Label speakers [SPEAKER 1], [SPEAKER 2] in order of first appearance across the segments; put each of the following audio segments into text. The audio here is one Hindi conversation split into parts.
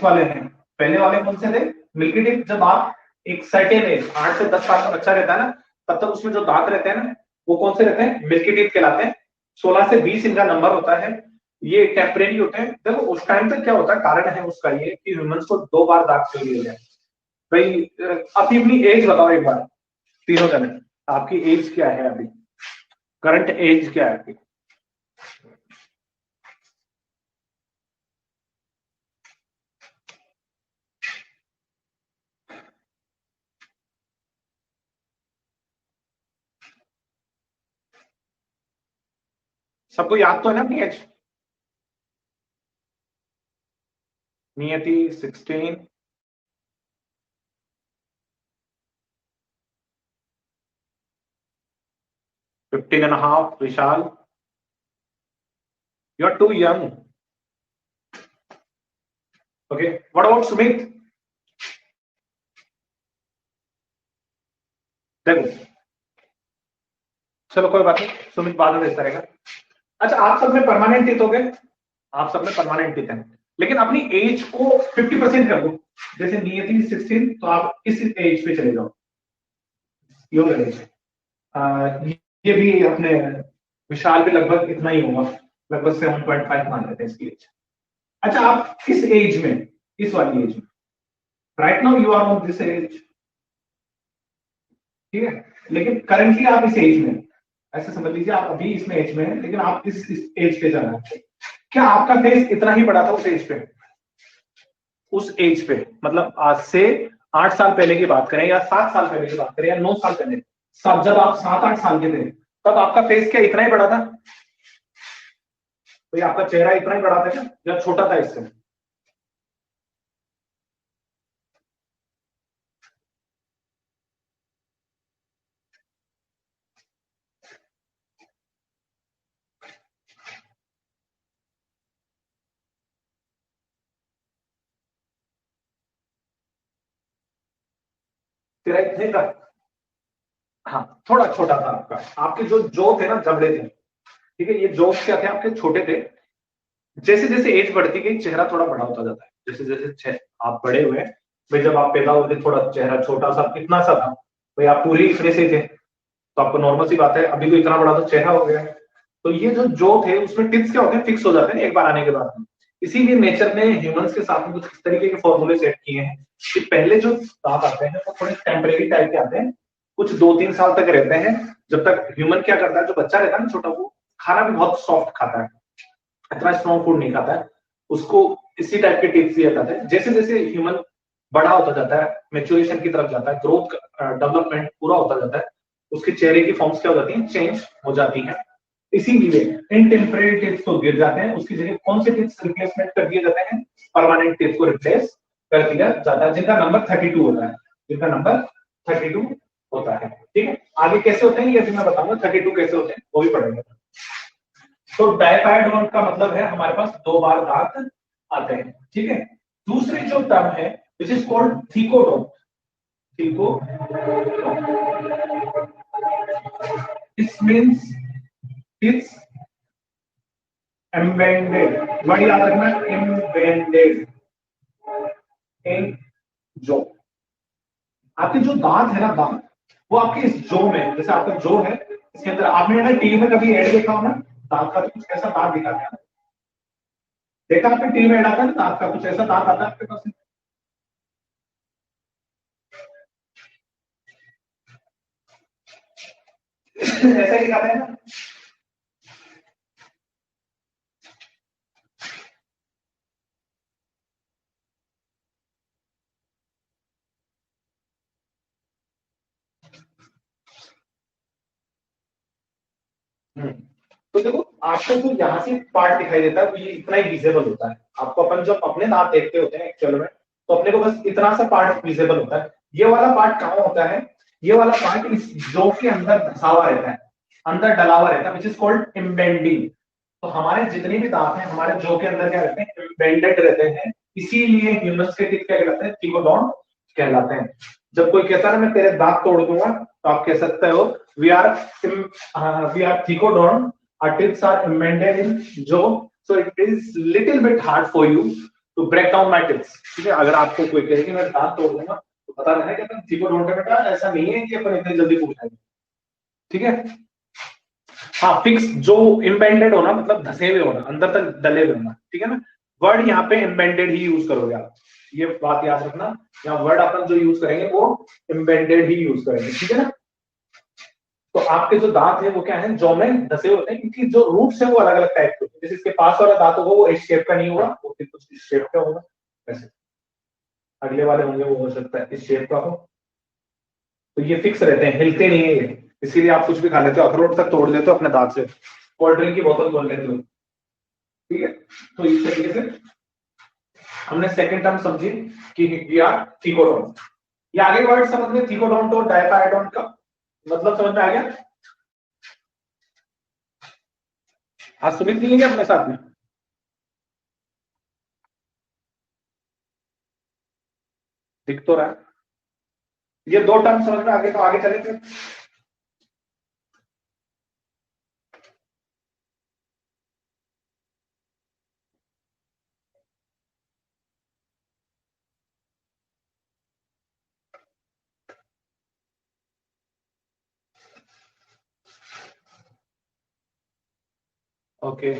[SPEAKER 1] वाले हैं। पहले वाले कौन से थे? Milky teeth. जब आप एक सर्टेन एज 8 से 10 साल का बच्चा रहता है ना, तब तक उसमें जो दांत रहते हैं ना, वो कौन से रहते हैं? मिल्की टीथ कहलाते हैं। 16 से 20 इनका नंबर होता है। ये टेम्परेरी होते हैं। देखो उस टाइम तक क्या होता है, कारण है उसका ये कि ह्यूमंस को 2 बार दांत चाहिए जाए। भाई अपनी अपनी एज बताओ एक बार, तीनों जने। आपकी एज क्या है अभी? करंट एज क्या है आपकी? सबको याद तो है ना अपनी एज? नियति 16, 15 and a half, Vishal you are too young. Okay, what about Sumit? देखो चलो कोई बात नहीं, सुमित बाद में भेजता रहेगा। अच्छा आप सब में परमानेंट टीथ हो गए, आप सब में परमानेंट टीथ है, लेकिन अपनी एज को 50% कर दो। जैसे नियति 16, तो आप इस एज पे चले जाओ, यो एज। ये भी अपने विशाल भी लगभग इतना ही होगा, लगभग 7.5 मान लेते हैं इसकी एज। अच्छा आप किस एज में, इस वाली एज में, right now you are on this age, ठीक है, लेकिन करेंटली आप इस एज में, ऐसे समझ लीजिए आप अभी इसमें एज में है, लेकिन आप इस एज पे चल रहे हैं। क्या आपका फेस इतना ही बड़ा था उस एज पे? उस एज पे मतलब आज से 8 साल पहले की बात करें, या 7 साल पहले की बात करें, या 9 साल पहले, सब जब आप 7-8 साल के थे, तब आपका फेस क्या इतना ही बड़ा था? तो आपका चेहरा इतना ही बड़ा था क्या, या छोटा था इससे? तेरा इतने का? हाँ थोड़ा छोटा था आपका। आपके जो थे ना जबड़े थे, ठीक है, ये जो क्या थे आपके छोटे थे। जैसे जैसे एज बढ़ती गई चेहरा थोड़ा बड़ा होता जाता है, जैसे जैसे आप बड़े हुए। भाई जब आप पैदा हुए थे थोड़ा चेहरा छोटा सा कितना सा था, भाई आप पूरे इतने से थे, तो आपको नॉर्मल सी बात है, अभी तो इतना बड़ा तो चेहरा हो गया है। तो ये जो थे उसमें टिप्स क्या होते हैं, फिक्स हो जाते हैं एक बार आने के बाद। इसीलिए नेचर ने ह्यूमंस के साथ में कुछ इस तरीके के फॉर्मूले सेट किए हैं कि पहले जो दांत आते हैं वो थोड़े टेम्परेरी टाइप के आते हैं, कुछ 2-3 साल तक रहते हैं। जब तक ह्यूमन क्या करता है, जो बच्चा रहता है ना छोटा, वो खाना भी बहुत सॉफ्ट खाता है, इतना स्ट्रॉन्ग फूड नहीं खाता है, उसको इसी टाइप के टिप्स दिए जाते हैं। जैसे जैसे ह्यूमन बड़ा होता जाता है, मेच्योरेशन की तरफ जाता है, ग्रोथ डेवलपमेंट पूरा होता जाता है, उसके चेहरे की फॉर्म्स क्या हो जाती है, चेंज हो जाती है। इसीलिए इन टेम्परेरी टिप्स को गिर जाते हैं, उसकी जगह कौन से टिप्स रिप्लेसमेंट कर दिए जाते हैं, परमानेंट टिप्स को रिप्लेस कर दिया जाता है, जिनका नंबर 32 होता है, जिनका नंबर 32 होता है। ठीक है, आगे कैसे होते हैं ये अभी मैं बताऊंगा, 32 कैसे होते हैं वो भी पढ़ेंगे। तो डायपायडोन का मतलब है हमारे पास 2 बार दांत आते हैं। ठीक है, दूसरी जो टर्म है which is called thecodont. This means it's embedded, word याद रखना, एम्बेडेड इन जो। आपके जो दांत है ना, दांत वो आपके इस जो में, जैसे आपका जो है इसके अंदर, आपने ना टीवी में कभी एड देखा हो ना दांत का, तो कुछ ऐसा दांत दिखाते हैं, देखा आपने टीवी में एड आता है ना दांत का, कुछ ऐसा दांत आता है आपके पास? ऐसा ही दिखाते हैं ना। तो देखो आपको जो यहाँ से पार्ट दिखाई देता है वो ये इतना ही विजिबल होता है आपको। अपन जब अपने दांत देखते होते हैं एक्चुअल में, तो अपने को बस इतना सा पार्ट विजिबल होता है। ये वाला पार्ट कहाँ होता है? ये वाला पार्ट इस जो के अंदर धसा हुआ रहता है, अंदर डला हुआ रहता है, विच इज कॉल्ड एम्बेंडिंग। तो हमारे जितने भी दांत हैं हमारे जो के अंदर क्या रहते हैं, एम्बेडेड रहते हैं। इसीलिए ह्यूमंस के टीथ क्या कहलाते हैं, ट्रिकोडॉन कहलाते हैं। जब कोई कहता है मैं तेरे दांत तोड़ दूंगा, तो आप कह सकते हो we are thecodont, our teeth are embedded in jaw, so it is little bit hard for you to break down my tips. ठीक है, अगर आपको कोई कहे कि मैं दांत तोड़ दूंगा तो पता रहे कि अपन थीकोडोंट बेटा ऐसा नहीं है कि अपन इतनी जल्दी पूछ जाएंगे। ठीक है, हाँ फिक्स जो इम्बेंडेड होना मतलब धसे हुए होना, अंदर तक डले हुए होना। ठीक है ना, वर्ड यहाँ पे इम्बेंडेड ही यूज करोगे आप, ये बात याद रखना। यहाँ वर्ड अपन जो यूज करेंगे वो इम्बेंडेड ही यूज करेंगे। ठीक है ना, तो आपके जो दांत है वो क्या है, जॉ में धसे होते हैं, क्योंकि जो रूट्स है वो अलग अलग टाइप के होते हैं। जैसे इसके पास वाला दांत होगा वो एच शेप का नहीं होगा, वो फिर कुछ इस शेप का होगा, वैसे अगले वाले होंगे वो हो सकता है इस शेप का हो। तो ये फिक्स रहते हैं, हिलते नहीं है ये, इसीलिए आप कुछ भी खा लेते हो, अखरोट तक तोड़ लेते हो अपने दांत से, कोल्ड ड्रिंक की बोतल तोड़ लेते हो। ठीक है, तो इस तरीके से हमने सेकंड टर्म समझी कि किया थीकोडोंट। ये आगे वर्ड समझ में, थीकोडोंट और डायपाइडोंट का मतलब समझ में आ गया। आज सुमित नहीं है अपने साथ में, दिख तो रहा है। ये दो टर्म समझ में आगे, तो आगे चले फिर। ओके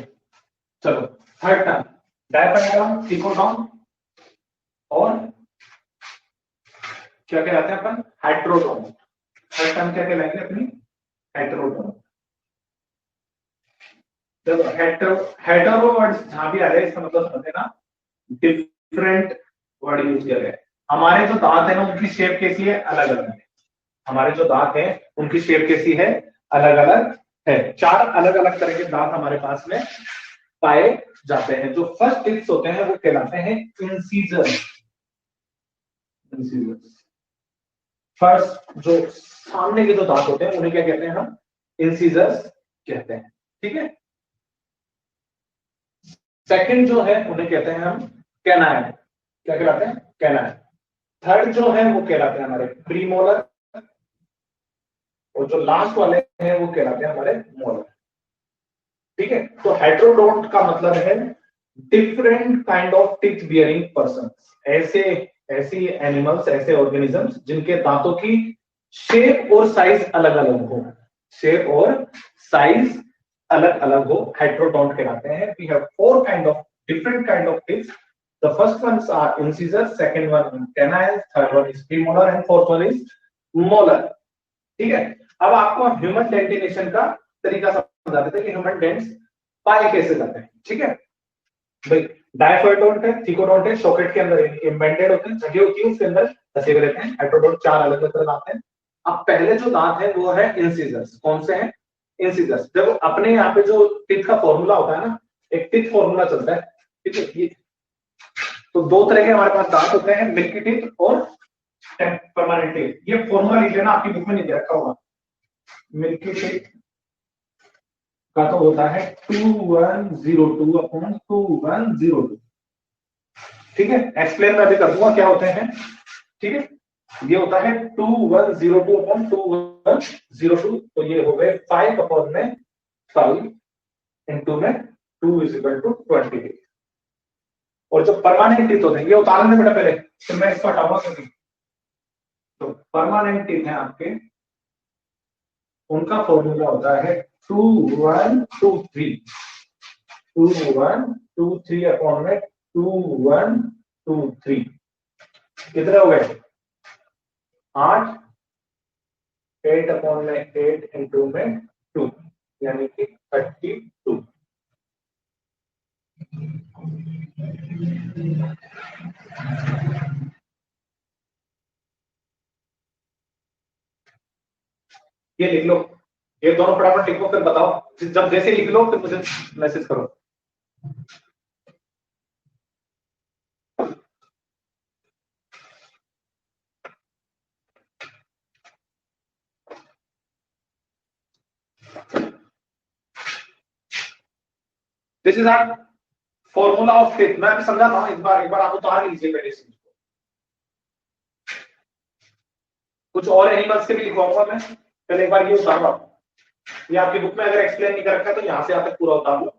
[SPEAKER 1] चलो, थर्ड टर्म डायपाइडोन, थीकोडोंट और क्या कहलाते हैं अपन, हेट्रोडोन। थर्ड टर्म क्या कहलाएंगे अपनी, हेट्रोडोन। जब हेटेरो वर्ड जहां भी आ रहे हैं इसका मतलब समझे ना, डिफरेंट वर्ड यूज किया गया है। हमारे जो दांत है ना उनकी शेप कैसी है, अलग अलग है। हमारे जो दांत है उनकी शेप कैसी है, अलग अलग है। चार अलग अलग तरह के दांत हमारे पास में पाए जाते हैं। जो फर्स्ट टिप्स होते हैं वो कहलाते हैं इंसीजर। फर्स्ट जो सामने के जो दांत होते हैं उन्हें क्या कहते हैं हम, इंसीजर्स कहते हैं। ठीक है, सेकंड जो है उन्हें कहते हैं हम कैनाइन। क्या कहलाते हैं, कैनाइन। थर्ड जो है वो कहलाते हैं हमारे प्रीमोलर, और जो लास्ट वाले हैं वो कहलाते हैं हमारे मोलर। ठीक है, तो हेट्रोडोंट का मतलब है different kind of teeth bearing person. ऐसे ऐसी एनिमल्स, ऐसे ऑर्गेनिजम्स जिनके दांतों की शेप और साइज अलग अलग हो, शेप और साइज अलग अलग हो, हेट्रोडोंट कहलाते हैं। We have four kind of different kind of tips. The first ones are incisors, second one canines, third one is premolar and fourth one is molar। ठीक है, अब आपको ह्यूमन डेंटिनेशन का तरीका समझा देते हैं कि ह्यूमन डेंट्स पाए कैसे जाते हैं। ठीक है भाई, डायफोडोंट है, थीकोडोंट है, सॉकेट के अंदर एम्बेडेड होते हैं, जगह होती है उसके अंदर फंसे हुए रहते हैं। हेट्रोडोंट चार अलग अलग तरह आते हैं। अब पहले जो दांत है वो है इंसिजर्स। कौन से हैं, इंसिजर्स। जब अपने यहाँ पे जो टिथ का फॉर्मूला होता है ना, एक टिथ फॉर्मूला चलता है। ठीक है, ये तो दो तरह के हमारे पास दांत होते हैं, मिल्की टिथ और परमानेंट टिथ। ये फॉर्मूला लिख लेना, आपकी बुक में नहीं दे रखा होगा। मिल्की टिथ का तो होता है 2102 अपॉन 2102। ठीक है, एक्सप्लेन मैं भी कर दूंगा क्या होते हैं। ठीक है, ये होता है 2102 अपॉन 2102, तो ये हो गए 5 अपॉन में 5 इंटू में 2 इज इक्वल टू 20। और जो परमानेंट टीथ होते हैं ये उतारने बेटा पहले, फिर मैं इसको हटाऊंगा क्योंकि तो परमानेंट टीथ है आपके, उनका फॉर्मूला होता है 2123 2123 अपॉन में 2123। कितने हो गए, 8, 8 अपॉन में 8 इंटू में 2 यानी कि 32। ये लिख लो, ये दोनों फटाफट लिखो, फिर बताओ। जब जैसे लिख लो फिर मुझे मैसेज करो। This is our formula of teeth. मैं अभी समझाता हूं, एक बार आप उतार लीजिए पहले से। कुछ और एनिमल्स के भी लिखवाऊंगा मैं, पहले एक बार ये उतारो आप। ये आपकी बुक में अगर एक्सप्लेन नहीं कर रखा तो यहां से आप पूरा उतार लो,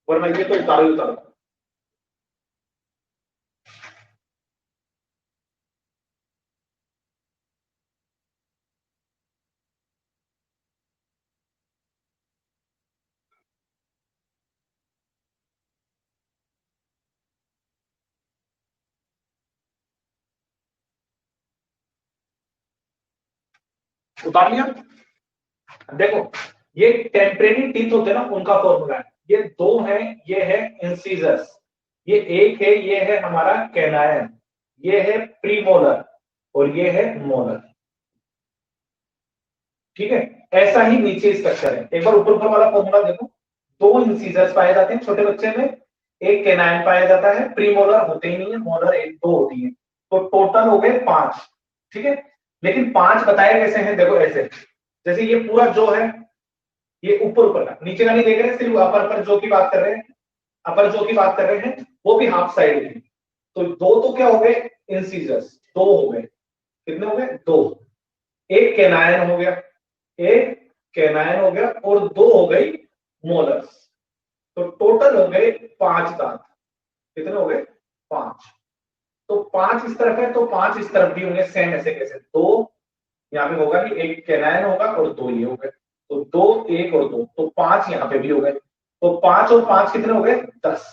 [SPEAKER 1] वरना ये तो उतारो ही उतारो। उतार लिया। देखो ये टेम्परेरी टीथ होते हैं ना, उनका फॉर्मूला है। ये दो है, ये है इंसीजर्स, ये एक है, ये है हमारा कैनायन, ये है प्रीमोलर और ये है मोलर। ठीक है, ऐसा ही नीचे स्ट्रक्चर है। एक बार ऊपर ऊपर वाला फॉर्मूला देखो। दो इंसीजर्स पाए जाते हैं छोटे बच्चे में, एक कैनायन पाया जाता है, प्रीमोलर होते ही नहीं है, मोलर एक दो होती है, तो टोटल हो गए 5। ठीक है, लेकिन 5 बताए कैसे हैं, देखो ऐसे, जैसे ये पूरा जो है ये ऊपर ऊपर का, नीचे का नहीं देख रहे, सिर्फ अपर पर जो की बात कर रहे हैं, अपर जो की बात कर रहे हैं, वो भी हाफ साइड की। तो दो तो क्या हो गए इंसीजर्स, दो हो गए, कितने हो गए, दो। एक कैनायन हो गया, एक कैनायन हो गया और दो हो गई मोलर्स, तो टोटल हो गए 5 दांत। कितने हो गए, 5। तो 5 इस तरफ है तो 5 इस तरफ भी होंगे, सेम ऐसे कैसे, दो यहाँ पे होगा कि एक कैनायन होगा और दो ये हो गए, तो दो एक और दो, तो 5 यहाँ पे भी हो गए, तो 5 और 5 कितने हो गए, 10।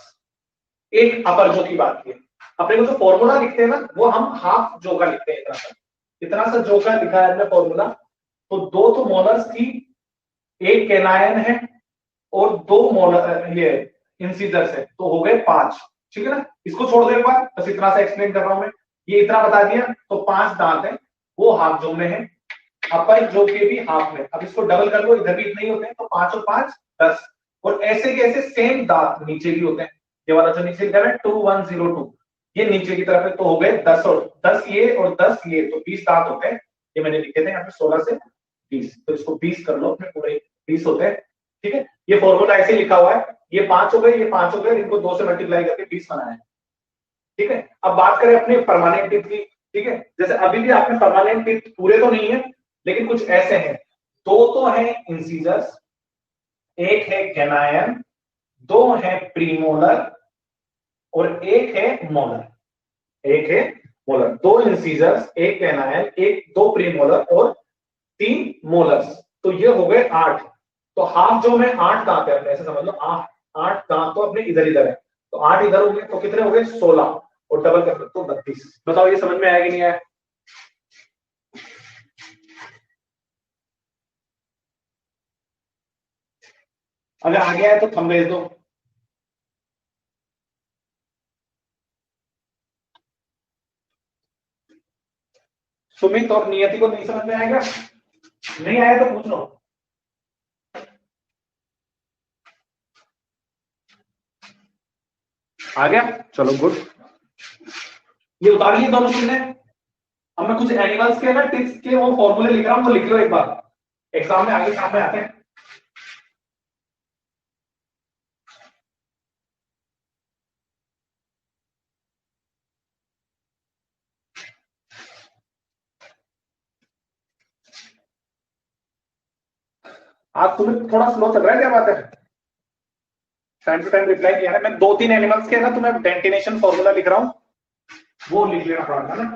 [SPEAKER 1] एक अपर जो की बात की, अपने को जो फॉर्मूला लिखते हैं ना, वो हम हाफ जो का लिखते हैं, इतना सा जो का लिखा है हमने फॉर्मूला। तो दो तो मोलर्स थी, एक कैनायन है और दो मोलर ये इंसीजर्स है, तो हो गए 5। ठीक है ना, इसको छोड़ दो एक बार, बस इतना सा एक्सप्लेन कर रहा हूं मैं, ये इतना बता दिया, तो 5 दांत है, वो हाफ जो में है, अपर जो के भी हाफ में। अब इसको डबल कर लो, इधर भी इतने ही होते हैं, तो 5 और 5 10। और ऐसे के ऐसे सेम दांत नीचे भी होते हैं, ये वाला जो नीचे लिखा है 2102, ये नीचे की तरफ है, तो हो गए 10 और 10 ये और 10 ये, तो 20 दांत होते हैं। ये मैंने लिखे थे यहाँ पे 16 से 20, तो इसको 20 कर लो अपने पूरे, 20 होते हैं। ठीक है, ये फॉर्मूला ऐसे लिखा हुआ है, ये 5 हो गए, ये 5 हो गए, इनको 2 से मल्टीप्लाई करके 20 बनाया है। ठीक है, अब बात करें अपने परमानेंट टिप की। ठीक है, जैसे अभी भी आपने परमानेंट टिप पूरे तो नहीं है, लेकिन कुछ ऐसे हैं, दो तो है इंसीजर्स, एक है कैनायन, दो है प्रीमोलर और एक है मोलर। एक है मोलर, दो इंसीजर्स, एक कैनायन, एक दो प्रीमोलर और 3 मोलर्स, तो ये हो गए 8। तो हाफ जो में 8 दांत है अपने, ऐसे समझ लो 8, 8 दांत तो अपने इधर इधर है, तो 8 इधर हो गए, तो कितने हो गए 16, और डबल कर तो 32। बताओ ये समझ में आया कि नहीं आया। अगर आ गया है तो थंब भेज दो। सुमित और नियति को नहीं समझ में आएगा, नहीं आया तो पूछ लो। आ गया, चलो गुड। ये उतार लिए दोनों चीजें। अब मैं कुछ एनिमल्स के ना टिप्स के वो फॉर्मूले लिख रहा हूं, वो लिख लो एक बार, एग्जाम में आगे काम में आते हैं। आज तुम्हें थोड़ा स्लो चल रहा है, क्या बात है, टाइम टू टाइम रिप्लाई किया है। मैं 2-3 एनिमल्स के ना तुम्हें डेंटिनेशन फॉर्मूला लिख रहा हूँ, वो लिख लेना पड़ा था ना।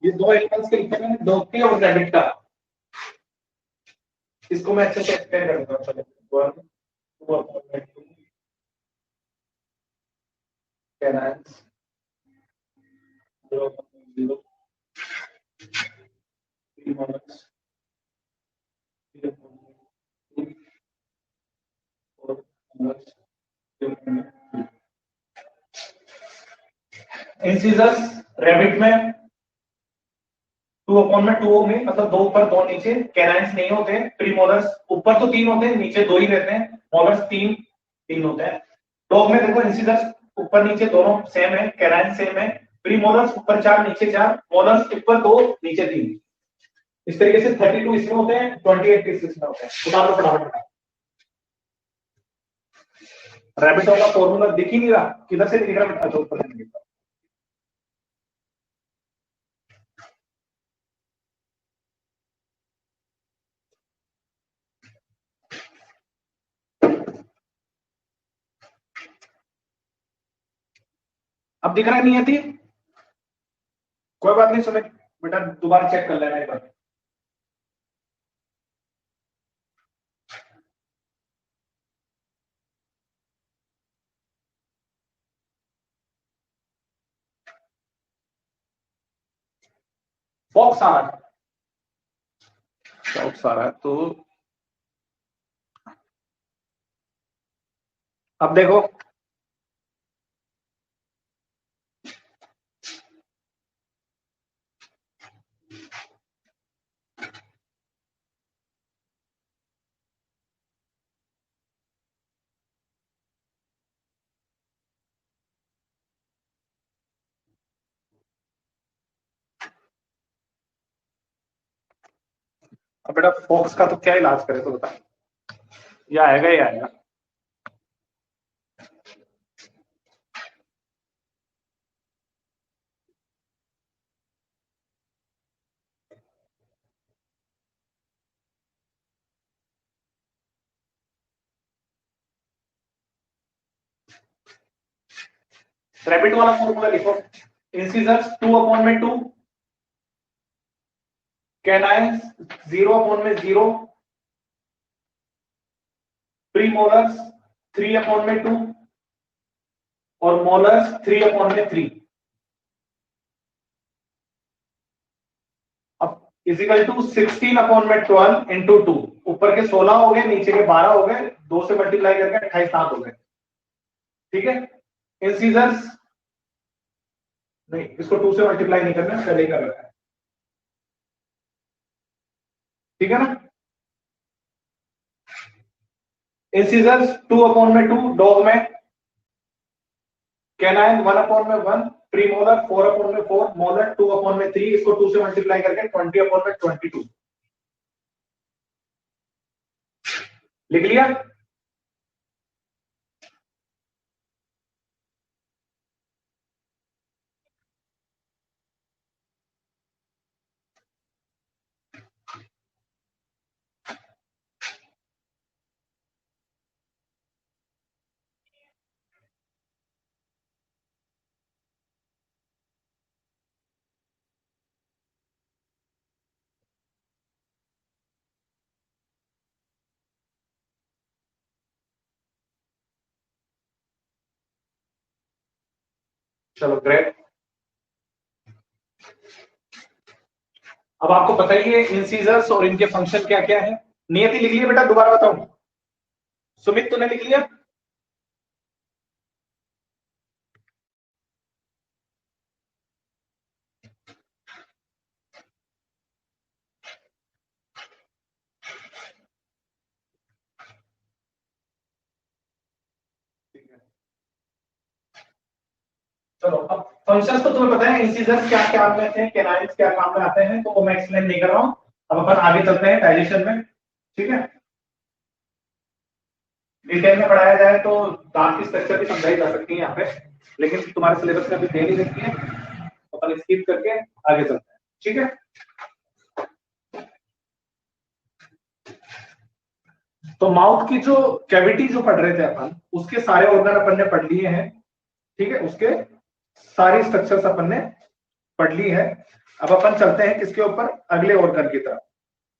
[SPEAKER 1] ये दो एनिमल्स के लिखे मैंने, डॉगी और रैबिट का। इसको मैं अच्छे से एक्सप्लेन कर दूंगा। चलो, one two upon two canines, zero zero three molars, three upon two four molars, incisors rabbit में टू अपॉन में टू में, मतलब दो ऊपर दो नीचे। कैनाइन्स नहीं होते हैं। प्रीमोलर्स ऊपर तो तीन होते हैं, नीचे दो ही रहते हैं। मोलर्स तीन तीन होते हैं। डॉग में देखो इंसिजर्स ऊपर नीचे दोनों सेम है, कैनाइन सेम है। प्रीमोलर्स ऊपर चार नीचे चार, मोलर्स ऊपर दो नीचे तीन। इस तरीके से 32 इसमें होते हैं, 28 इसमें होते हैं। उतार लो फटाफट। रैबिट वाला फॉर्मूला दिख ही नहीं रहा, किधर से दिख रहा? अच्छा, ऊपर से दिख रहा। अब दिख रहा नहीं है? कोई बात नहीं, सुने बेटा, दोबारा चेक कर लेना एक बार। बॉक्स आ रहा है, बॉक्स आ रहा है तो अब देखो, अब बेटा फॉक्स का तो क्या इलाज करे तो बता। ये आएगा ही आएगा। रैबिट वाला फॉर्मूला लिखो। इंसिजर्स टू अपॉन में टू, कैनाइन्स जीरो अपॉन में जीरो, प्रीमोलर्स थ्री अपॉन में टू और मोलर्स थ्री अपॉन में थ्री। अब इजिकल टू 16 अपॉन में 12 इंटू टू। ऊपर के 16 हो गए, नीचे के 12 हो गए, दो से मल्टीप्लाई करके 28 दांत हो गए। ठीक है। इंसिजर्स नहीं, इसको टू से मल्टीप्लाई नहीं करना, पहले ही कर रखा है। ठीक है ना। इंसिजर्स टू अपॉन में टू डॉग में, कैनाइन वन अपॉन में वन, प्रीमोलर फोर अपॉन में फोर, मोलर टू अपॉन में थ्री। इसको टू से मल्टीप्लाई करके 20 अपॉन में 22 लिख लिया। चलो ग्रेट। अब आपको पता ही है इंसीजर्स और इनके फंक्शन क्या क्या है। नियति लिख लिया बेटा, दोबारा बताऊं? सुमित तूने लिख लिया? चलो, अब फंक्शंस तो तुम्हें पता है, इंसीजर्स क्या काम में आते हैं, कैनाइन्स क्या काम में आते हैं, तो वो मैं एक्सप्लेन नहीं कर रहा हूं। अब अपन आगे चलते हैं डाइजेशन में। ठीक है। डिटेल में पढ़ाया जाए तो दांत की स्ट्रक्चर भी समझाई जा सकती है यहाँ पे, लेकिन तुम्हारे सिलेबस में अभी दे नहीं देती है, तो अपन स्किप करके आगे चलते हैं। ठीक है। तो माउथ की जो कैविटी जो पढ़ रहे थे अपन, उसके सारे ऑर्गन अपन ने पढ़ लिए हैं। ठीक है, उसके सारी स्ट्रक्चर्स अपन ने पढ़ ली है। अब अपन चलते हैं किसके ऊपर, अगले ऑर्गन की तरफ,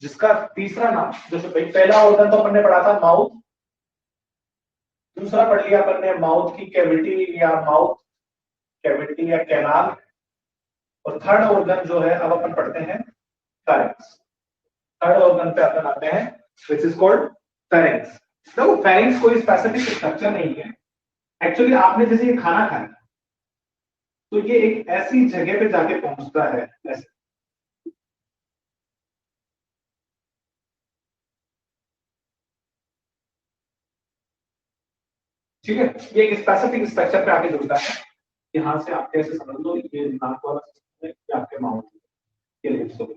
[SPEAKER 1] जिसका तीसरा नाम, जैसे भाई पहला ऑर्गन तो अपन ने पढ़ा था माउथ, दूसरा पढ़ लिया अपन ने माउथ की कैविटी या माउथ कैविटी या कैनाल, और थर्ड ऑर्गन जो है अब अपन पढ़ते हैं फेरिंग्स। थर्ड ऑर्गन पे अपन आते हैं विच इज कॉल्ड फेरिंग्स। देखो फेरिंग्स कोई स्पेसिफिक स्ट्रक्चर नहीं है, एक्चुअली आपने जैसे ये खाना खाया तो ये एक ऐसी जगह पे जाके पहुंचता है ऐसे, ठीक है, ये एक स्पेसिफिक स्ट्रक्चर पे आके जुड़ता है। यहां से आप कैसे समझ लो ये नाक वाला सिस्टम है, ये आपके माउथ के लिप्स हो गए।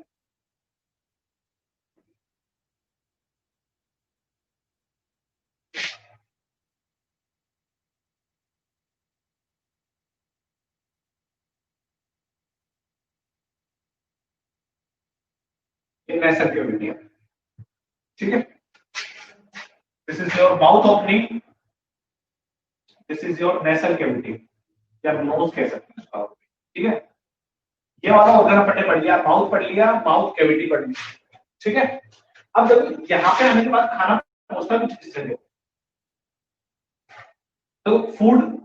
[SPEAKER 1] ये नेसल कैविटी है, ठीक है, this is your mouth opening, this is your nasal cavity या नोज कह सकते हैं इसको, ठीक है। ये वाला ऑर्गन अपन ने पढ़ लिया, माउथ पढ़ लिया, माउथ कैविटी पढ़ लिया, ठीक है। अब देखो यहाँ पे आने के बाद खाना पहुंचता कुछ इस जगह, तो फूड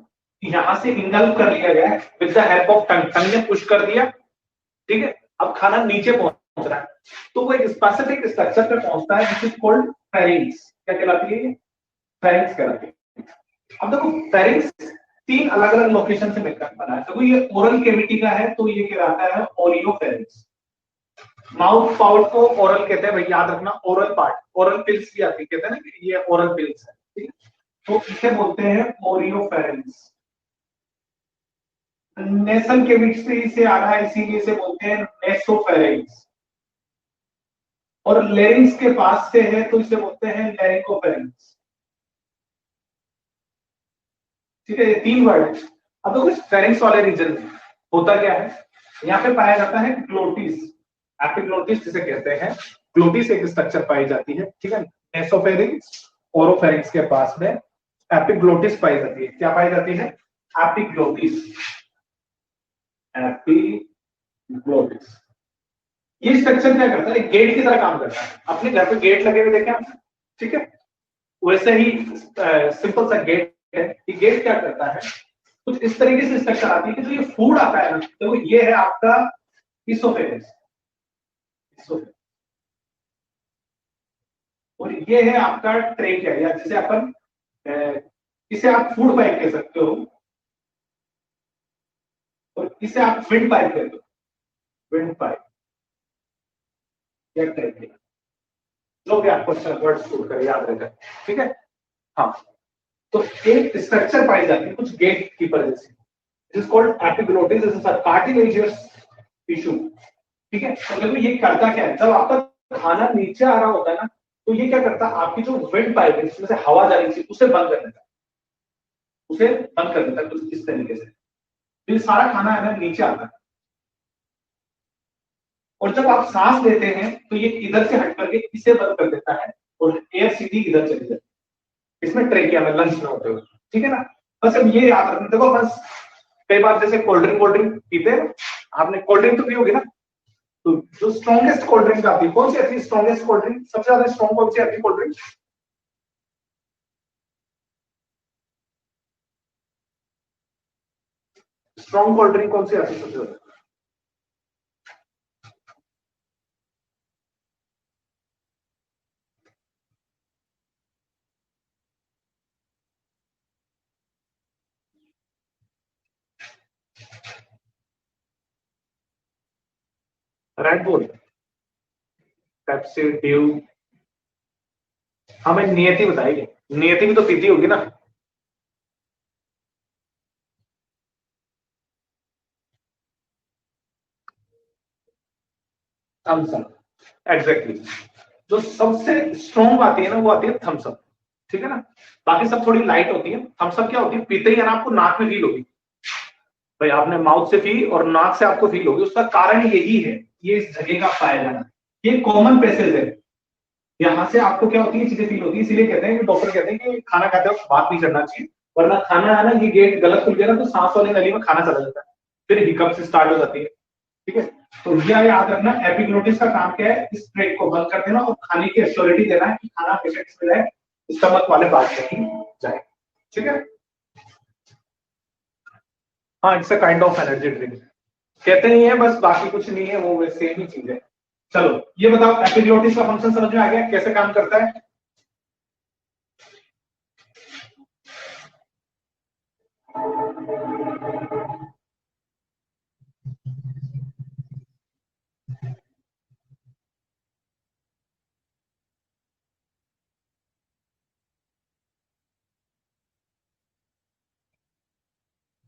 [SPEAKER 1] यहां से इंगल्फ कर लिया गया with the help of tongue, tongue ने पुश कर दिया, ठीक है। अब खाना नीचे पहुंच रहा है, तो वो एक स्पेसिफिक स्ट्रक्चर पे पहुंचता है विच इज कॉल्ड फेरिंग्स। क्या कहलाती है ये, फेरिंग्स कहलाती है। अब देखो फेरिंग्स तीन अलग अलग लोकेशन से मिलकर बना है, देखो ये ओरल कैविटी का है तो ये कहलाता है ओरियोफेरिंग्स। माउथ पार्ट को ओरल कहते हैं भाई, याद रखना, ओरल पार्ट, ओरल पिल्स भी आती कहते हैं ना कि ये ओरल पिल्स है, ठीक है, तो इसे बोलते हैं ओरियोफेरिंग्स। नेसल कैविटी से आ रहा है इसीलिए इसे बोलते हैं नेसोफेरिंग्स, और लेरिंग्स के पास से है तो इसे बोलते हैं लैरिंगोफेरिंग्स, ठीक है, ये तीन वर्ड है। अब तो कुछ फेरिंग्स वाले रीजन में होता क्या है, यहाँ पे पाया जाता है ग्लोटिस, एपिग्लोटिस जिसे कहते हैं, ग्लोटिस एक स्ट्रक्चर पाई जाती है, ठीक है। नेसोफेरिंग्स, ओरोफेरिंग्स के पास में एपिग्लोटिस पाई जाती है। क्या पाई जाती है, एपिग्लोटिस, एपिग्लोटिस। ये स्ट्रक्चर क्या करता है, गेट की तरह काम करता है, अपने घर पे गेट लगे हुए देखे आप, ठीक है, वैसे ही सिंपल सा गेट है। ये गेट क्या करता है, कुछ इस तरीके से स्ट्रक्चर आती है कि जो ये फूड आता है ना, तो ये है आपका इसोफेगस, और ये है आपका ट्रेकिया, या जिसे अपन इसे आप फूड पाइप कह सकते हो, और इसे आप विंड पाइप कहते हो, विंड पाइप या ट्रेकिया, जो भी आपको वर्ड सूट करे याद रखें, ठीक है। हाँ, तो एक स्ट्रक्चर पाई जाती है कुछ गेट की वजह से, it is called epiglottis, is a cartilaginous tissue, ठीक है। तो देखो ये करता क्या है, जब आपका खाना नीचे आ रहा होता है ना, तो ये क्या करता है, आपकी जो विंड पाइप है जिसमें से हवा जा रही थी उसे बंद कर देता है, उसे बंद कर देता है कुछ इस तरीके से, तो ये सारा खाना है ना नीचे आता है, और जब आप सांस लेते हैं तो ये इधर से हट करके इसे बंद कर देता है और एयर सीधी इधर चली जाती है, इसमें ट्रेकिया में लंच में होते हुए, ठीक है ना। बस अब ये याद रखना, देखो बस कई बार जैसे कोल्ड ड्रिंक पीते हैं, आपने कोल्ड ड्रिंक तो पी होगी ना, तो जो स्ट्रॉन्गेस्ट कोल्ड ड्रिंक आती है, कौन सी आती है स्ट्रॉन्गेस्ट कोल्ड ड्रिंक, सबसे ज्यादा स्ट्रॉन्ग कौन सी आती है cold drink, strong cold drink कौन सी आती है सबसे ज्यादा, रेड बुल, पेप्सी, ड्यू। हमें नियति बताइए, नियति भी तो पीती होगी ना, थम्स अप, एग्जैक्टली। जो सबसे स्ट्रॉन्ग आती है ना वो आती है थम्स अप, ठीक है ना, बाकी सब थोड़ी लाइट होती है। थम्स अप क्या होती है, पीते ही है ना आपको नाक में फील होगी, भाई आपने माउथ से फील और नाक से आपको फील होगी, उसका कारण यही है, ये इस जगह का पाया जाना, ये कॉमन पैसेज है, यहाँ से आपको क्या होती है चीजें फील होती है, इसीलिए कहते हैं कि डॉक्टर कहते हैं कि खाना खाते वक्त बात नहीं करना चाहिए, वरना खाना है ना ये गेट गलत खुल गया ना तो सांस वाली नली में खाना चला जाता है, फिर हिकअप से स्टार्ट हो जाती है, ठीक है, तो यह याद रखना, एपिग्लोटिस का काम क्या है, इस ट्रैक को बंद कर देना और खाने की एश्योरिटी देना है कि खाना पेशेंट्स में जाए, स्टमक वाले बात नहीं जाए। ठीक है, हाँ, it's a kind of energy drink कहते नहीं है, बस बाकी कुछ नहीं है, वो सेम ही चीज है। चलो ये बताओ, एपिग्लोटिस का फंक्शन समझ में आ गया, कैसे काम करता है?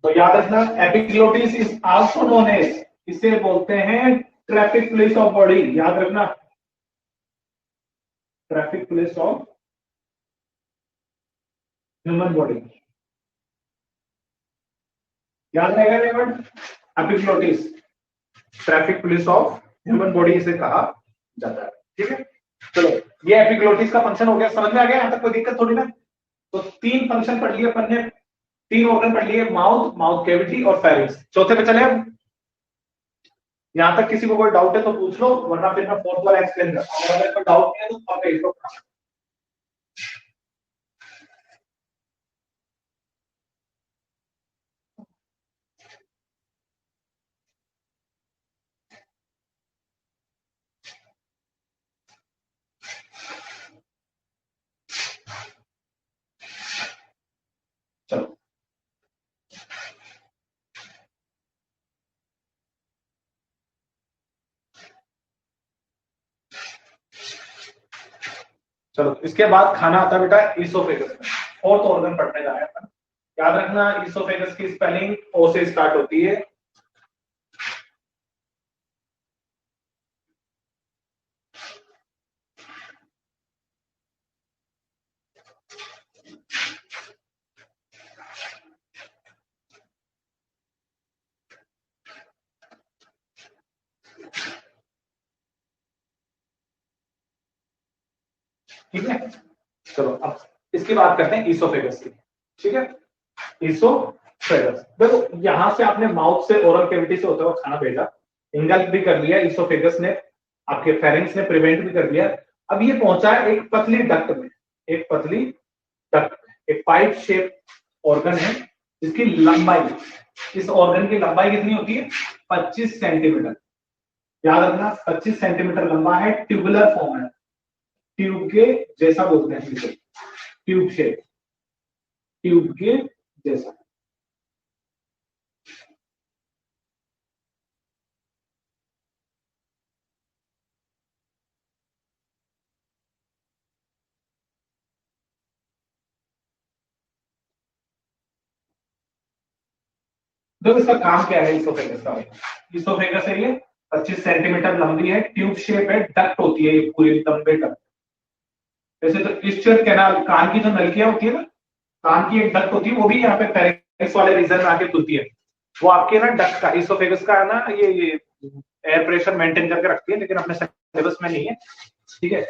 [SPEAKER 1] तो याद रखना, epiglottis is also known as, इसे बोलते हैं ट्रैफिक पुलिस ऑफ बॉडी। याद रखना, traffic police of human body, याद रहेगा ये word, epiglottis, traffic police of human body इसे कहा जाता है। ठीक है, चलो ये एपिग्लोटिस का फंक्शन हो गया, समझ में आ गया, यहां तक कोई दिक्कत थोड़ी ना। तो तीन फंक्शन पढ़ लिए अपन ने, तीन ऑर्गन पढ़ लिए, माउथ, माउथ कैविटी और फेरिंग्स। चौथे पे चले अब। यहां तक किसी को कोई डाउट है तो पूछ लो, वरना फिर मैं फोर्थ वाला एक्सप्लेन करता हूं। अगर कोई डाउट नहीं है तो आप इसको चलो। चलो इसके बाद खाना आता है बेटा ईसोफेगस में, फोर्थ ऑर्गन पढ़ने जा रहे हैं अपन। याद रखना, ईसोफेगस की स्पेलिंग ओ से स्टार्ट होती है। ठीक है, चलो अब इसकी बात करते हैं ईसोफेगस की। ठीक है, ईसोफेगस देखो, यहां से आपने माउथ से, ओरल कैविटी से होता हुआ खाना भेजा, इंगल्फ भी कर लिया ईसोफेगस ने, आपके फेरिंग्स ने प्रिवेंट भी कर दिया। अब ये पहुंचा है एक पतली डक्ट में, एक पतली डक्ट, एक पाइप शेप ऑर्गन है जिसकी लंबाई, इस ऑर्गन की लंबाई कितनी होती है? 25 सेंटीमीटर। याद रखना, 25 सेंटीमीटर लंबा है, ट्यूबुलर फॉर्म है, ट्यूब के जैसा बोलते हैं इसे, ट्यूब शेप, ट्यूब के जैसा। देखो इसका काम क्या है इसोफेगस का, इसोफेगस है ये, 25 सेंटीमीटर लंबी है, ट्यूब शेप है, डक्ट होती है ये पूरी लंबे डक्ट। जैसे तो ईस्टर कैनाल, कान की जो नलकियां होती है ना, कान की एक डक्ट होती है, वो भी यहाँ पे फेरिंक्स वाले रीजन में आके खुलती है, वो आपके ना डक्ट का, इसोफेगस का है ना, ये एयर प्रेशर मेंटेन करके रखती है, लेकिन अपने सिलेबस में नहीं है। ठीक है,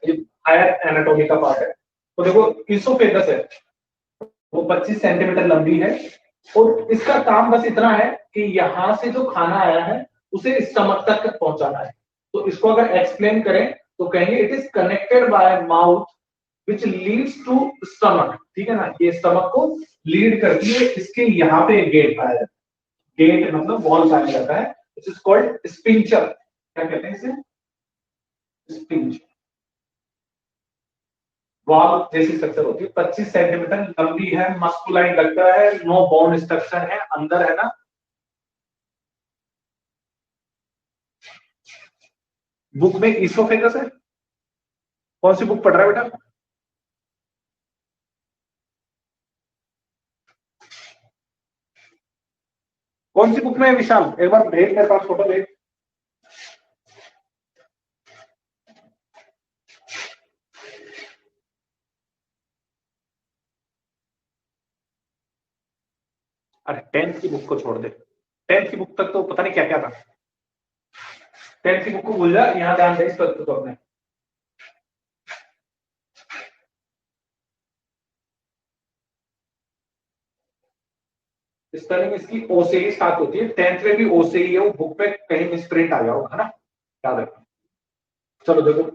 [SPEAKER 1] ये हायर एनाटॉमी का पार्ट है। तो देखो इसोफेगस है, वो 25 सेंटीमीटर लंबी है, और इसका काम बस इतना है कि यहां से जो खाना आया है उसे स्टमक तक पहुंचाना है। तो इसको अगर एक्सप्लेन करें तो कहेंगे it is connected by mouth which leads to stomach. ठीक है ना, ये स्टमक को लीड करती है, इसके यहाँ पे गेट पाया जाता है, गेट मतलब वॉल पाया जाता है, इट इज कॉल्ड स्पिंचर। क्या कहते हैं इसे? स्पिंच, वॉल जैसी स्ट्रक्चर होती है, 25 सेंटीमीटर लंबी है, मस्कुलाइन लगता है, नो बोन स्ट्रक्चर है, अंदर है ना। बुक में इसोफेगस है, कौन सी बुक पढ़ रहा है बेटा? कौन सी बुक में है विशाल, एक बार भेज मेरे पास फोटो भेज। अरे 10th की बुक को छोड़ दे, 10th की बुक तक तो पता नहीं क्या क्या था, 10th की बुक को भूल जा, यहाँ ध्यान दे इस पर तो अपने। स्पेलिंग इसकी ओ से ही स्टार्ट होती है, 10th में भी ओ से ही है, वो बुक पे कहीं मिसप्रिंट आ गया होगा ना, याद रखना। चलो देखो,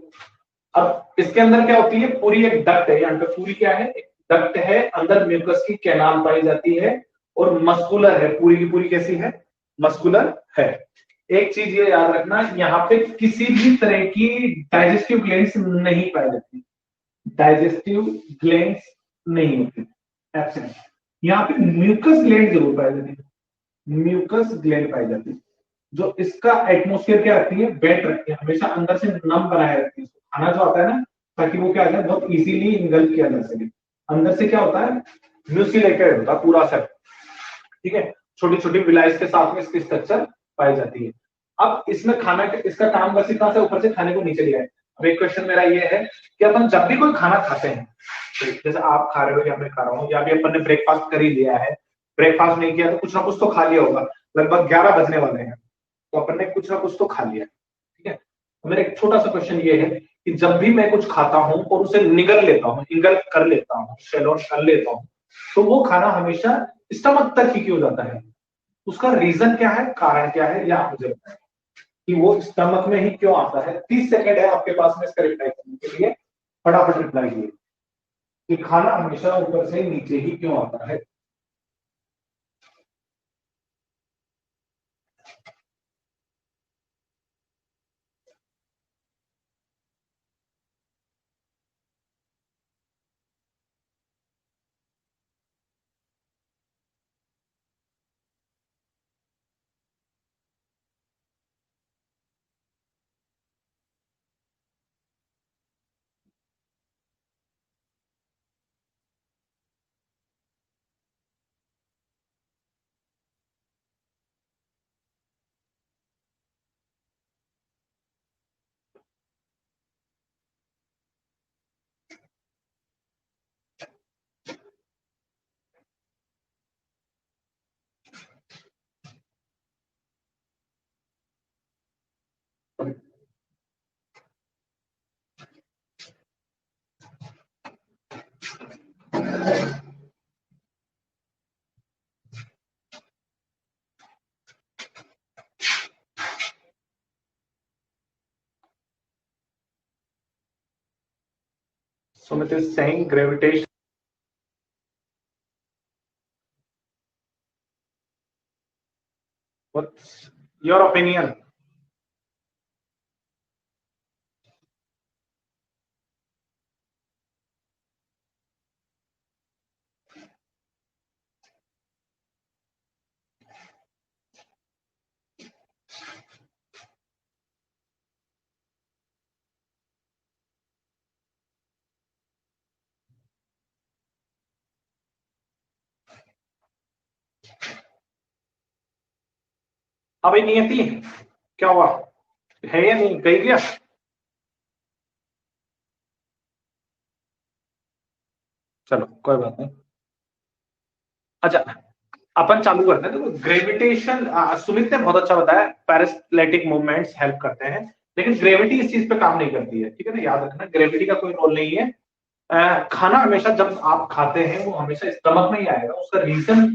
[SPEAKER 1] अब इसके अंदर क्या होती है, पूरी एक डक्ट है, यहाँ पे पूरी क्या है, एक डक्ट है, अंदर म्यूकस की कैनाल पाई जाती है, और मस्कुलर है, पूरी की पूरी कैसी है, मस्कुलर है। एक चीज ये याद रखना, यहाँ पे किसी भी तरह की डाइजेस्टिव ग्लैंड्स नहीं पाई जाती, डाइजेस्टिव ग्लैंड्स नहीं होती, एब्सेंट। यहाँ पे म्यूकस ग्लैंड जरूर पाई जाती है, म्यूकस ग्लैंड पाई जाती है, जो इसका एटमोस्फेयर क्या रखती है, वेट रखती है, हमेशा अंदर से नम बनाए रखती है, खाना जो आता है ना, ताकि वो क्या आ जाए, बहुत इजीली इनगल्प किया जा सके। अंदर से क्या होता है, म्यूसिलेटेड होता है पूरा सेट, ठीक है, छोटी छोटी विलाइस के साथ में इसकी स्ट्रक्चर पाई जाती है। अब इसमें खाना, इसका काम बस इतना से ऊपर से खाने को नीचे लिया है। अब एक क्वेश्चन मेरा ये है कि अपन जब भी कोई खाना खाते हैं, जैसे आप खा रहे हो या मैं खा रहा हूँ, या भी अपन ने ब्रेकफास्ट कर ही लिया है, ब्रेकफास्ट नहीं किया तो कुछ ना कुछ तो खा लिया होगा, लगभग 11 बजने वाले हैं, तो अपन ने कुछ ना कुछ तो खा लिया, ठीक है। तो मेरा एक छोटा सा क्वेश्चन ये है कि जब भी मैं कुछ खाता हूं और उसे निगल लेता हूं, इंगल्प कर लेता हूं, शेलोन कर लेता हूं, तो वो खाना हमेशा स्टमक तक ही क्यों जाता है, उसका रीजन क्या है, कारण क्या है, या आप मुझे बताएं कि वो स्टमक में ही क्यों आता है। 30 सेकंड है आपके पास में इसका रिप्लाई करने के लिए, फटाफट रिप्लाई कीजिए कि खाना हमेशा ऊपर से नीचे ही क्यों आता है। Sumit is saying gravitation. What's your opinion? अभी नियति क्या हुआ है या नहीं, कही गया? चलो कोई बात नहीं। अच्छा, अपन चालू करते हैं। देखो ग्रेविटेशन, सुमित ने बहुत अच्छा बताया, पैरासिलेटिक मूवमेंट्स हेल्प करते हैं, लेकिन ग्रेविटी इस चीज पे काम नहीं करती है, ठीक है ना, याद रखना ग्रेविटी का कोई रोल नहीं है। खाना हमेशा जब आप खाते हैं वो हमेशा स्टमक में ही आएगा, उसका रीजन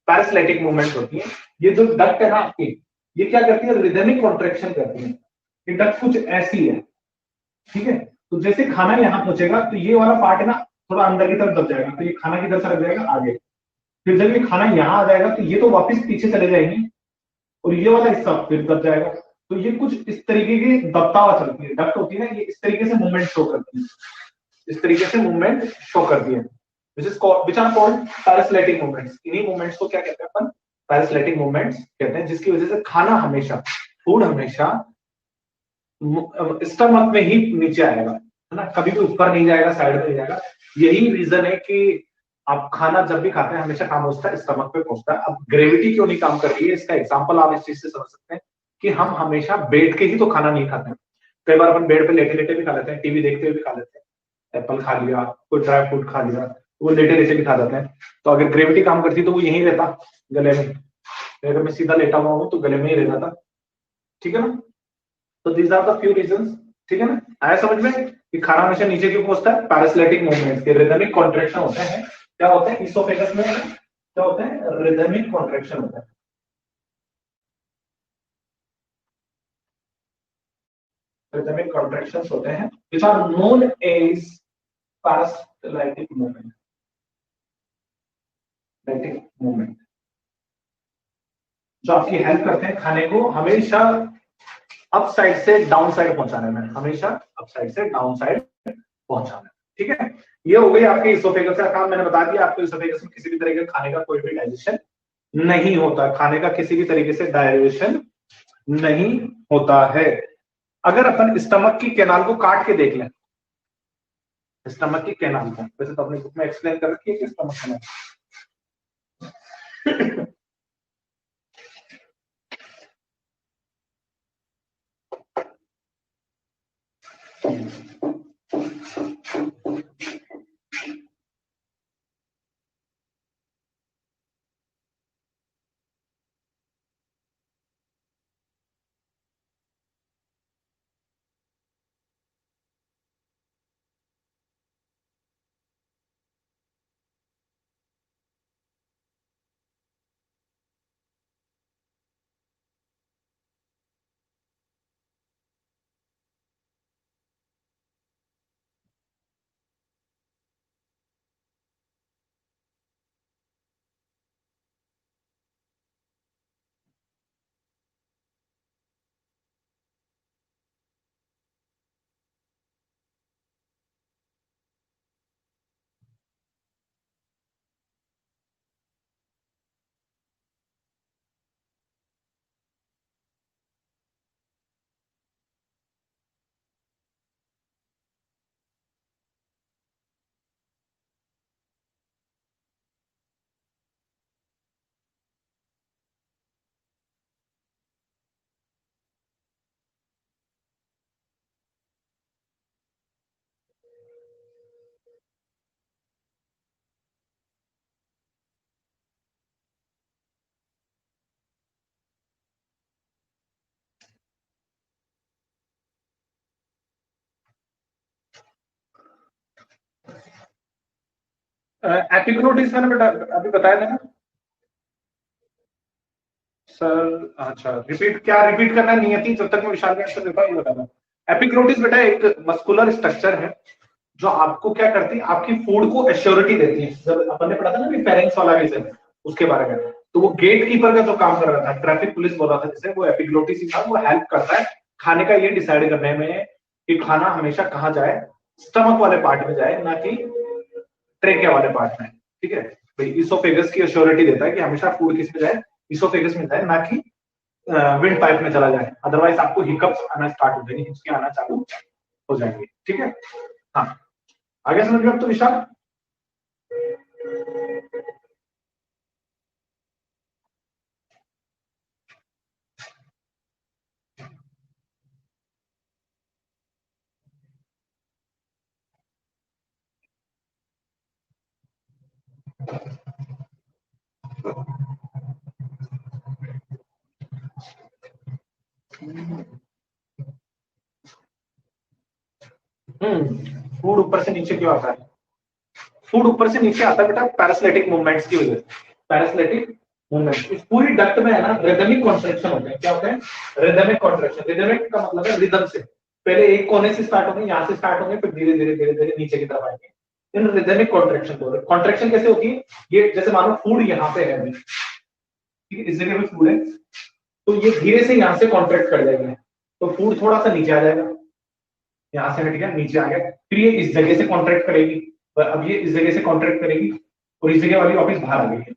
[SPEAKER 1] पैरासिलेटिक मूवमेंट होती है। ये जो डक्ट है ना आपकी, ये क्या करती है, रिदमिक कॉन्ट्रेक्शन करती है। ये डक्ट कुछ ऐसी है, ठीक है। तो जैसे खाना यहाँ पहुंचेगा तो ये वाला पार्ट है ना, थोड़ा अंदर की तरफ दब जाएगा, तो ये खाना किधर से रख जाएगा, आगे। फिर जब ये खाना यहाँ आ जाएगा तो ये तो वापस पीछे चले जाएंगे, और ये वाला हिस्सा फिर दब जाएगा। तो ये कुछ इस तरीके की दबता हुआ चलती है, डक्ट होती है ना, ये इस तरीके से मूवमेंट शो करती है, इस तरीके से मूवमेंट शो करती है, विच आर कॉल्ड पैरासिलेटिक मूवमेंट्स। इन्हीं मूवमेंट्स को क्या कहते हैं अपन, पैरासिलेटिक मूवमेंट्स कहते हैं, जिसकी वजह से खाना हमेशा, फूड हमेशा स्टमक में ही नीचे आएगा, है ना, कभी भी ऊपर नहीं जाएगा, साइड में नहीं जाएगा। यही रीजन है कि आप खाना जब भी खाते हैं हमेशा काम होता है स्टमक पे पहुंचता है। अब ग्रेविटी क्यों नहीं काम कर रही है, इसका एग्जांपल आप इस चीज से समझ सकते हैं कि हम हमेशा बैठ के ही तो खाना नहीं खाते हैं। कई बार अपन बेड पे लेटे लेटे भी खा लेते हैं, टीवी देखते हुए भी खा लेते हैं, एप्पल खा लिया, कोई ड्राई फ्रूट खा लिया, वो लेटे लेटे भी खा जाते हैं। तो अगर ग्रेविटी काम करती तो वो यहीं रहता, गले में। अगर मैं सीधा लेटा हुआ हूँ तो गले में ही रहना था, ठीक है ना। तो these are the few reasons, ठीक है ना। आया समझ में कि खाना हमेशा नीचे क्यों पहुंचता है, पैरासिलेटिक मूवमेंट्स के रिदमिक कॉन्ट्रैक्शन होते हैं। क्या होते हैं, इसोफेगस में क्या होते हैं? रिदमिक कॉन्ट्रेक्शन होता है। रिदमिक कॉन्ट्रेक्शंस होते हैं which are known as peristaltic movement. Movement जो आपकी हेल्प करते हैं खाने को हमेशा अप साइड से डाउन साइड पहुंचाने में, हमेशा अप साइड से डाउन साइड पहुंचाना। ठीक है, ये हो गई आपके इसोफेगस का काम। मैंने बता दिया आपको इसोफेगस में किसी भी तरह के खाने का कोई भी डाइजेशन नहीं होता, खाने का किसी भी तरीके से डाइजेशन नहीं होता है। अगर अपन स्टमक की कैनाल को काट के देख लें, स्टमक की कैनाल को, वैसे तो अपने बुक में एक्सप्लेन कर रखी है कि स्टमक कैनाल एपिग्लोटिस मैंने अभी बताया था ना सर। अच्छा, रिपीट क्या रिपीट करना है नियति, जब तक मैं विशाल का आंसर देता हूँ ये बताना। एपिग्लोटिस बेटा एक मस्कुलर स्ट्रक्चर है जो आपको क्या करती है, आपकी फूड को एश्योरिटी देती है। जब अपन ने पढ़ा था ना कि फेरेंक्स वाला रीजन उसके बारे में, तो वो गेट कीपर का जो काम कर रहा था, ट्रैफिक पुलिस बोल रहा था जिसे, वो एपिग्लोटिस ही था। वो हेल्प करता है खाने का ये डिसाइड करने में कि खाना हमेशा कहाँ जाए, स्टमक वाले पार्ट में जाए ना कि ट्रेकिया वाले पार्ट में। ठीक है भाई, इसोफेगस की एश्योरिटी देता है कि हमेशा फूड किस में जाए, इसोफेगस में जाए, ना कि विंड पाइप में चला जाए। अदरवाइज आपको हिकअप्स आना स्टार्ट हो जाएंगे, हिचके आना चालू हो जाएंगे। ठीक है, हाँ आगे समझ गए अब तो विशाल। फूड ऊपर से नीचे क्यों आता है? फूड ऊपर से नीचे आता है बेटा पैरासिलेटिक मूवमेंट्स की वजह से। पैरासिलेटिक मूवमेंट इस पूरी डक्ट में है ना, रिदमिक कॉन्ट्रैक्शन होते हैं। क्या होते हैं? Rhythmic contraction. रिदमिक का मतलब है रिदम से, पहले एक कोने से स्टार्ट होंगे, यहाँ से स्टार्ट होंगे, फिर धीरे धीरे धीरे धीरे नीचे की तरफ आएंगे। इन रिदमिक कॉन्ट्रैक्शन को, कॉन्ट्रैक्शन कैसे होती है? ये जैसे मानो फूड यहाँ पे है, ठीक है, इस जगह पे फूड है, तो ये धीरे से यहाँ से कॉन्ट्रैक्ट कर जाएगा, तो फूड थोड़ा सा नीचे आ जाएगा, यहाँ से हट गया नीचे आ गया, फिर ये इस जगह से कॉन्ट्रैक्ट करेगी, अब ये इस जगह से कॉन्ट्रैक्ट करेगी और इस जगह वाली वापस बाहर आ गई है।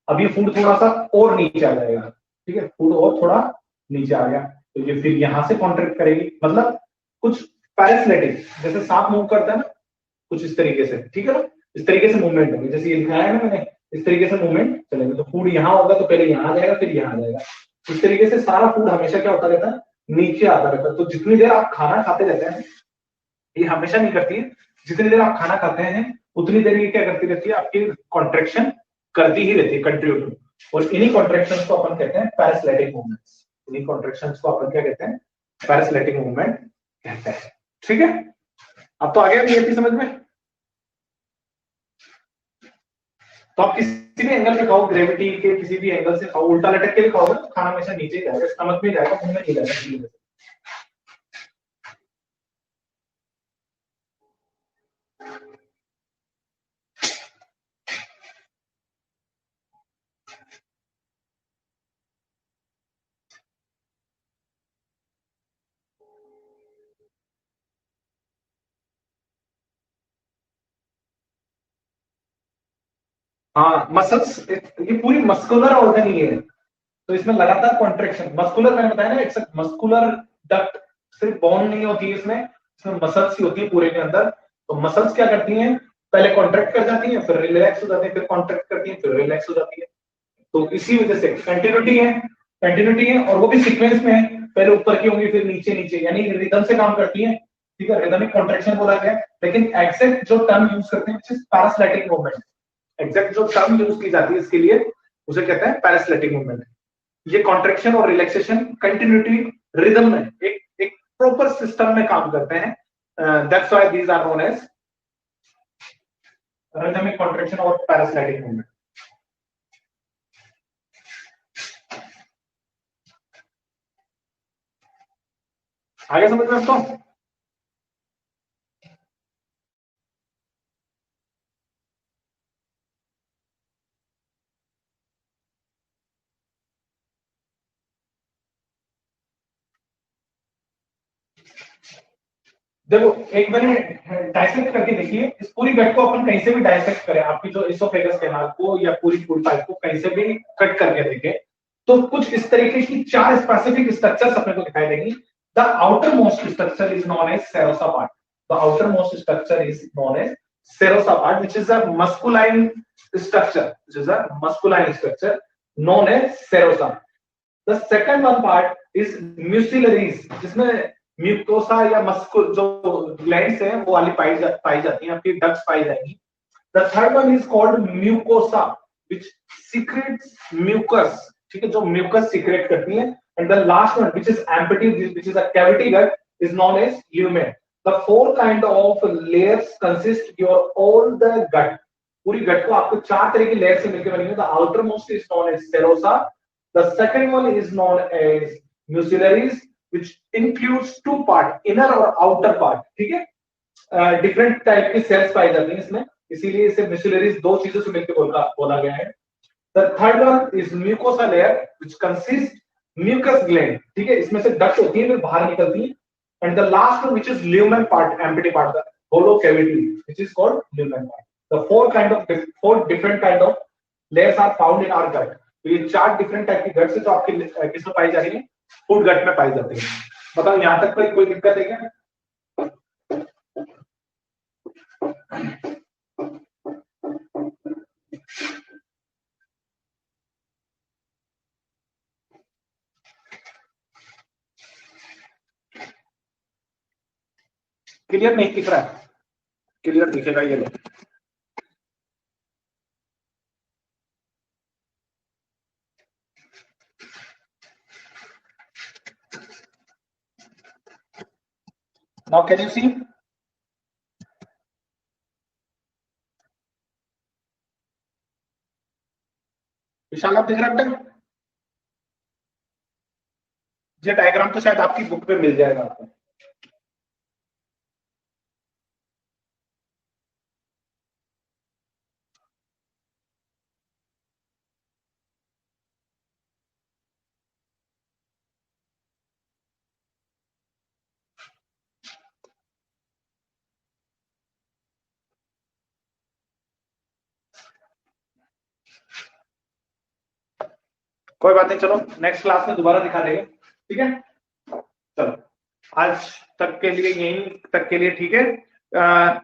[SPEAKER 1] अब ये फूड थोड़ा सा और नीचे आ जाएगा, ठीक है, फूड और थोड़ा नीचे आ गया, तो ये फिर यहां से कॉन्ट्रैक्ट करेगी। मतलब कुछ पैरासिलेटिक, जैसे सांप मूव करता है ना, कुछ इस तरीके से, ठीक है ना, इस तरीके से मूवमेंट होगी, जैसे ये दिखाया है ना मैंने, इस तरीके से मूवमेंट चलेगा। तो फूड यहाँ होगा तो पहले यहाँ आ जाएगा, फिर यहाँ आ जाएगा। इस तरीके से सारा फूड हमेशा क्या होता रहता है, नीचे आता रहता है। तो जितनी देर आप खाना खाते रहते हैं, ये हमेशा नहीं करती है, जितनी देर आप खाना खाते हैं उतनी देर ये क्या करती रहती है, आपकी कॉन्ट्रेक्शन करती ही रहती है कंटिन्यू। और इन्हीं कॉन्ट्रेक्शन को अपन कहते हैं पैरासिलेटिक मूवमेंट्स। इन्हीं कॉन्ट्रेक्शन को अपन क्या कहते हैं? पैरासिलेटिक मूवमेंट कहते हैं। ठीक है, अब तो आ गया ये समझ में। तो आप किसी भी एंगल पे खाओ, ग्रेविटी के किसी भी एंगल से खाओ, उल्टा लटक के भी खाओगे तो खाना हमेशा नीचे ही जाएगा, स्टमक में जाएगा, मुंह में नहीं जाएगा। हाँ मसल्स, ये पूरी मस्कुलर ऑर्गन ही है, तो इसमें लगातार कॉन्ट्रेक्शन, मस्कुलर मैंने बताया ना, एक मस्कुलर डक्ट, सिर्फ बोन नहीं होती है इसमें, इसमें मसल्स ही होती है पूरे के अंदर। तो मसल्स क्या करती हैं, पहले कॉन्ट्रैक्ट कर जाती हैं, फिर रिलैक्स हो जाती है, फिर कॉन्ट्रैक्ट करती हैं, फिर रिलैक्स हो जाती है। तो इसी वजह से कंटिन्यूटी है, कंटिन्यूटी है, और वो भी सीक्वेंस में है, पहले ऊपर की होंगी फिर नीचे नीचे, यानी रिदम से काम करती है। ठीक है, रिदमिक कॉन्ट्रेक्शन बोला गया, लेकिन एग्जैक्ट जो टर्म यूज करते हैं पैरासिलेटिक मूवमेंट, एग्जैक्ट जो टर्म यूज की जाती है इसके लिए उसे कहते हैं पैरासिलेटिक मूवमेंट। ये कॉन्ट्रेक्शन और रिलैक्सेशन कंटिन्यूटी रिदम में एक एक प्रॉपर सिस्टम में काम करते हैं, that's why these are known as rhythmic contraction और पैरासिलेटिक मूवमेंट। आगे समझ में आपको? देखो एक मैंने डाइसेक्ट करके देखिए, इस पूरी गट को अपन कहीं से भी डाइसेक्ट करें, आपकी जो इसोफेगस कैनाल को या पूरी फूड पाइप को कहीं से भी कट करके देखें, तो कुछ इस तरीके की चार स्पेसिफिक स्ट्रक्चर्स अपने को दिखाई देंगी। The outer most structure is known as serosa part, the outer most structure is known as serosa part which is a masculine structure, which is a musculine structure known as serosa. The second one part is mucilaries, जिसमें म्यूकोसा या मस्कुल जो ग्लैंड्स हैं वो वाली पाई जाती हैं, आपकी डक्ट्स पाई जाएंगी। The third one is called mucosa which secretes mucus, ठीक है, जो म्यूकस सीक्रेट करती है। And the last one which is empty, which is a cavity gut, is known as lumen. The four kind of layers consist your all the gut, पूरी गट को आपको चार तरह की लेयर से मिलकर बनी है। The outer most is known as serosa, the second one is known as muscularis which includes two part, inner और outer part, ठीक है। डिफरेंट टाइप की सेल्स पाई जाती हैं इसमें, इसीलिए इसे म्यूसिलरीज दो चीजों से मिलकर बोला गया है। The third one is mucosa layer which consist mucus gland, ठीक है, इसमें से डक्ट होती है फिर बाहर निकलती है। And the last one which is lumen part, empty part, the hollow cavity which is called lumen part. The four different kind of layers are found in our gut। तो ये चार डिफरेंट टाइप की गट्स है जो आपके किसमें पाई जा रही है, फूड गट में पाई जाती है। बताओ यहां तक कोई दिक्कत है क्या? क्लियर नहीं दिख रहा है? क्लियर दिखेगा ये लो। Now can you see? विशाल आप दिख रहा है? ये डायग्राम तो शायद आपकी बुक पे मिल जाएगा आपको। कोई बात नहीं, चलो नेक्स्ट क्लास में दोबारा दिखा देंगे, ठीक है। चलो आज तक के लिए यही तक के लिए ठीक है।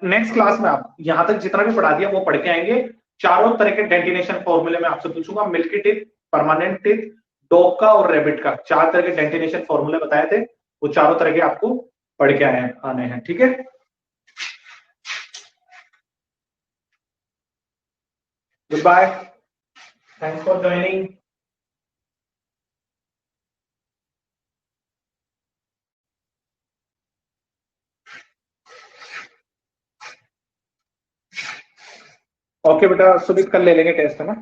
[SPEAKER 1] नेक्स्ट क्लास में आप यहां तक जितना भी पढ़ा दिया वो पढ़ के आएंगे। चारों तरह के डेंटिनेशन फॉर्मूले में आपसे पूछूंगा, milky teeth, permanent teeth, dog का और रेबिट का, चार तरह के डेंटिनेशन फॉर्मूले बताए थे, वो चारों तरह के आपको पढ़ के आने हैं, ठीक है। Goodbye, thanks for joining. Okay बेटा सुमित, कल ले लेंगे टेस्ट है ना।